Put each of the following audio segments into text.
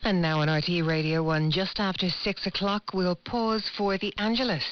And now on RTE Radio 1, just after 6 o'clock, we'll pause for the Angelus.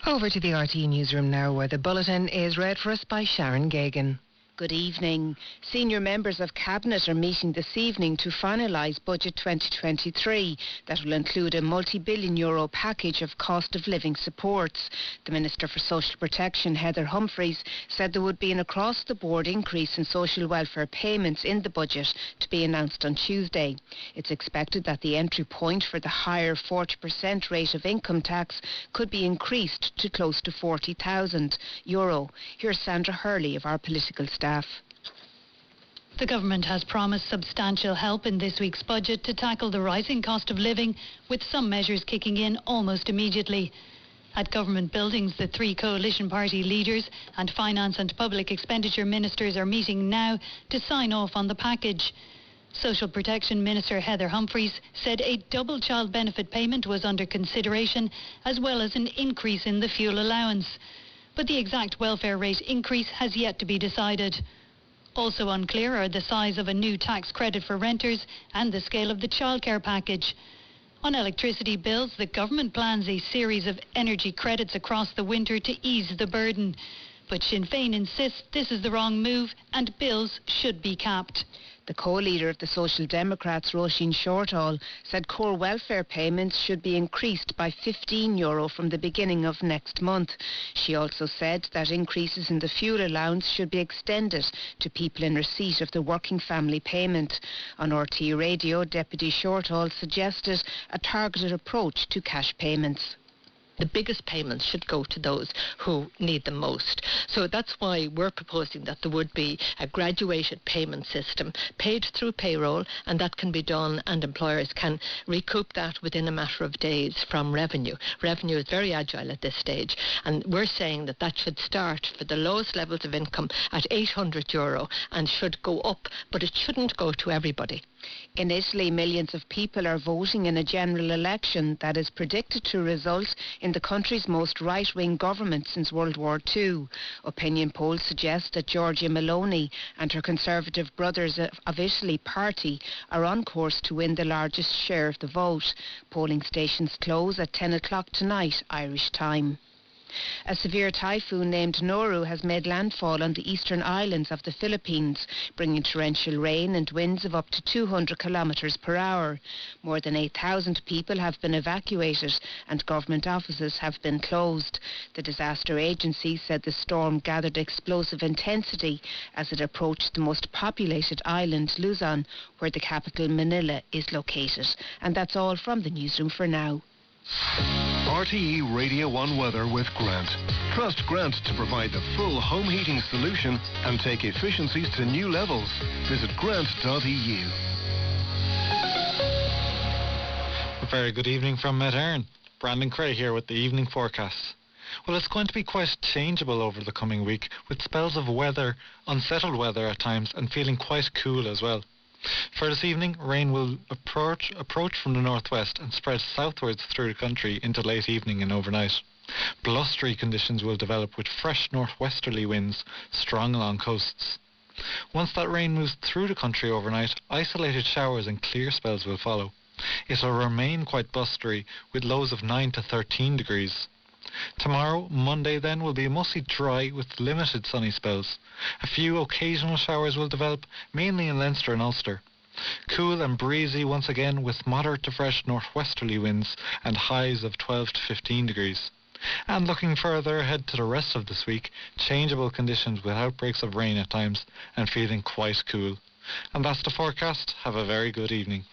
Over to the RTE newsroom now, where the bulletin is read for us by Sharon Gagan. Good evening. Senior members of Cabinet are meeting this evening to finalise Budget 2023 that will include a multi-billion euro package of cost of living supports. The Minister for Social Protection, Heather Humphreys, said there would be an across-the-board increase in social welfare payments in the budget to be announced on Tuesday. It's expected that the entry point for the higher 40% rate of income tax could be increased to close to €40,000. Here's Sandra Hurley of our political staff. The government has promised substantial help in this week's budget to tackle the rising cost of living, with some measures kicking in almost immediately. At government buildings, the three coalition party leaders and finance and public expenditure ministers are meeting now to sign off on the package. Social Protection Minister Heather Humphreys said a double child benefit payment was under consideration, as well as an increase in the fuel allowance. But the exact welfare rate increase has yet to be decided. Also unclear are the size of a new tax credit for renters and the scale of the childcare package. On electricity bills, the government plans a series of energy credits across the winter to ease the burden. But Sinn Féin insists this is the wrong move and bills should be capped. The co-leader of the Social Democrats, Roisin Shortall, said core welfare payments should be increased by €15 from the beginning of next month. She also said that increases in the fuel allowance should be extended to people in receipt of the working family payment. On RTE Radio, Deputy Shortall suggested a targeted approach to cash payments. The biggest payments should go to those who need them most. So that's why we're proposing that there would be a graduated payment system paid through payroll, and that can be done, and employers can recoup that within a matter of days from revenue. Revenue is very agile at this stage, and we're saying that that should start for the lowest levels of income at €800 and should go up, but it shouldn't go to everybody. In Italy, millions of people are voting in a general election that is predicted to result in the country's most right-wing government since World War II. Opinion polls suggest that Giorgia Meloni and her Conservative Brothers of Italy party are on course to win the largest share of the vote. Polling stations close at 10 o'clock tonight, Irish time. A severe typhoon named Noru has made landfall on the eastern islands of the Philippines, bringing torrential rain and winds of up to 200 kilometres per hour. More than 8,000 people have been evacuated and government offices have been closed. The disaster agency said the storm gathered explosive intensity as it approached the most populated island, Luzon, where the capital Manila is located. And that's all from the newsroom for now. RTE Radio 1 weather with Grant. Trust Grant to provide the full home heating solution and take efficiencies to new levels. Visit grant.eu. A very good evening from Medern. Brandon Cray here with the evening forecast. Well, it's going to be quite changeable over the coming week, with spells of weather, unsettled weather at times, and feeling quite cool as well. For this evening, rain will approach from the northwest and spread southwards through the country into late evening and overnight. Blustery conditions will develop with fresh northwesterly winds strong along coasts. Once that rain moves through the country overnight, isolated showers and clear spells will follow. It will remain quite blustery with lows of 9 to 13 degrees. Tomorrow, Monday then, will be mostly dry with limited sunny spells. A few occasional showers will develop, mainly in Leinster and Ulster. Cool and breezy once again with moderate to fresh northwesterly winds and highs of 12 to 15 degrees. And looking further ahead to the rest of this week, changeable conditions with outbreaks of rain at times and feeling quite cool. And that's the forecast. Have a very good evening.